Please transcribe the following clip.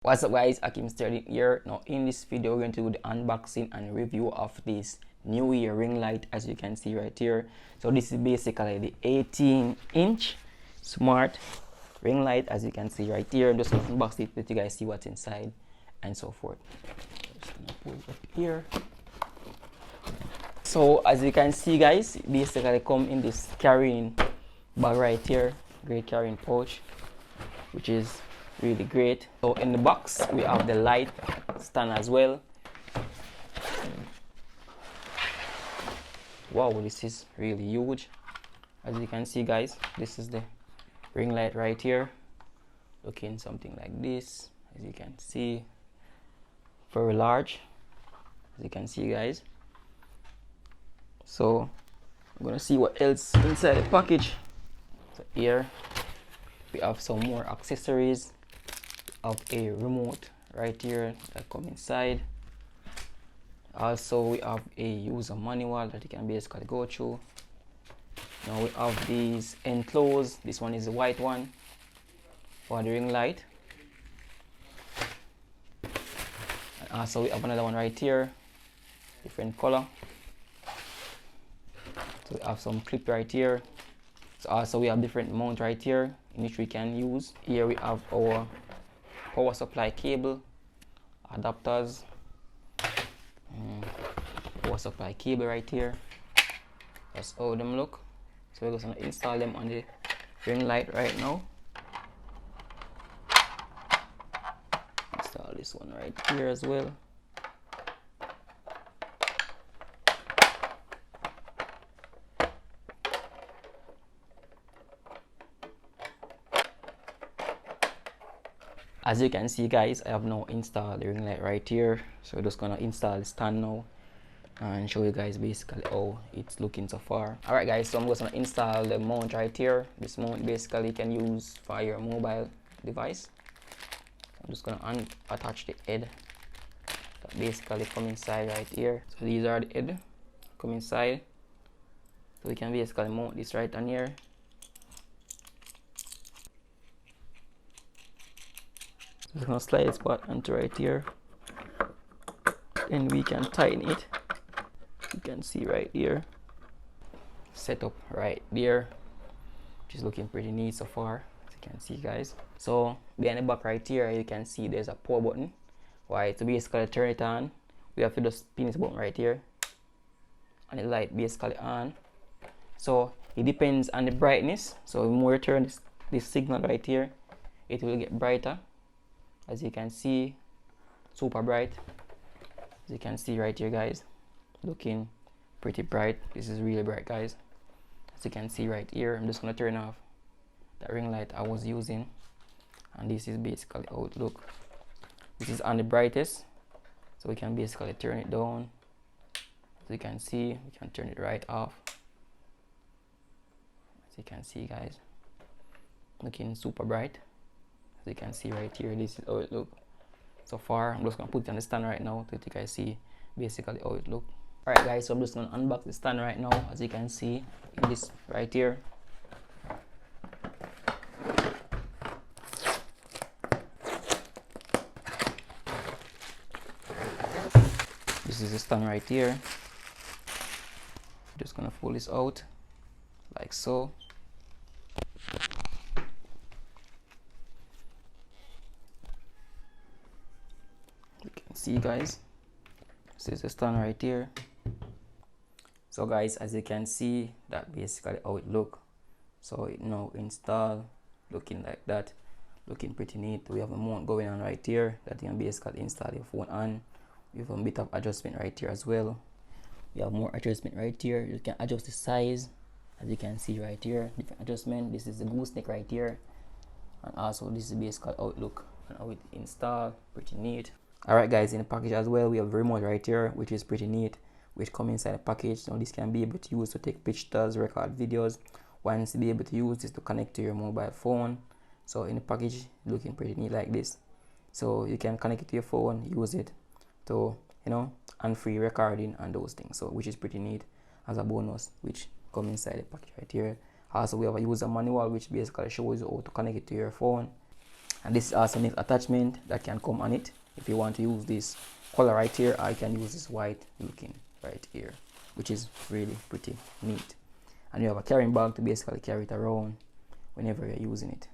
What's up guys, Ackeem starting here. Now in this video we're going to do the unboxing and review of this Neewer ring light, as you can see right here. So this is basically the 18-inch smart ring light, as you can see right here. I'm just going to unbox it, let you guys see what's inside and so forth. Just gonna pull it up here. So as you can see guys, basically come in this carrying bag right here, great carrying pouch, which is really great. So in the box we have the light stand as well. Wow, this is really huge. As you can see guys, this is the ring light right here, looking something like this. As you can see, very large, as you can see guys. So I'm gonna see what else inside the package. So here we have some more accessories. Of a remote right here that come inside. Also we have a user manual that you can basically go through. Now we have these enclosed. This one is the white one for the ring light, and also we have another one right here, different color. So we have some clip right here. So also we have different mount right here in which we can use. Here we have our power supply cable, adapters, power supply cable right here. That's how them look. So we're just gonna install them on the ring light right now. Install this one right here as well. As you can see guys, I have now installed the ring light right here. So we're just gonna install the stand now and show you guys basically how it's looking so far. Alright guys, so I'm just gonna install the mount right here. This mount basically you can use for your mobile device. I'm just gonna attach the head that basically come inside right here. So these are the head come inside. So we can basically mount this right on here. Just gonna slide this part onto right here, and we can tighten it. You can see right here, set up right there, which is looking pretty neat so far, as you can see guys. So behind the back right here, you can see there's a power button. Right, to basically turn it on, we have to just pin this button right here, and the light basically on. So it depends on the brightness. So the more you turn this signal right here, it will get brighter. As you can see, super bright. As you can see right here guys, looking pretty bright. This is really bright guys. As you can see right here, I'm just gonna turn off that ring light I was using, and this is basically how it look. This is on the brightest, so we can basically turn it down. As you can see, we can turn it right off. As you can see guys, looking super bright. As you can see right here, this is how it look so far. I'm just gonna put it on the stand right now to let you guys see basically how it look. Alright guys, so I'm just gonna unbox the stand right now. As you can see in this right here, this is the stand right here. Just gonna pull this out like so. See guys, this is the stand right here. So guys, as you can see, that basically how it look. So it now install, looking like that, looking pretty neat. We have a mount going on right here that you can basically install your phone on. We have a bit of adjustment right here as well. We have more adjustment right here. You can adjust the size, as you can see right here, different adjustment. This is the gooseneck right here, and also this is basically how it look and how it install, pretty neat. Alright guys, in the package as well, we have a remote right here, which is pretty neat, which come inside the package. Now this can be able to use to take pictures, record videos. Once you be able to use this to connect to your mobile phone. So in the package, looking pretty neat like this. So you can connect it to your phone, use it to, you know, and free recording and those things. So which is pretty neat as a bonus, which come inside the package right here. Also we have a user manual which basically shows you how to connect it to your phone. And this also needs attachment that can come on it if you want to use this color right here, or you can use this white looking right here, which is really pretty neat. And you have a carrying bag to basically carry it around whenever you're using it.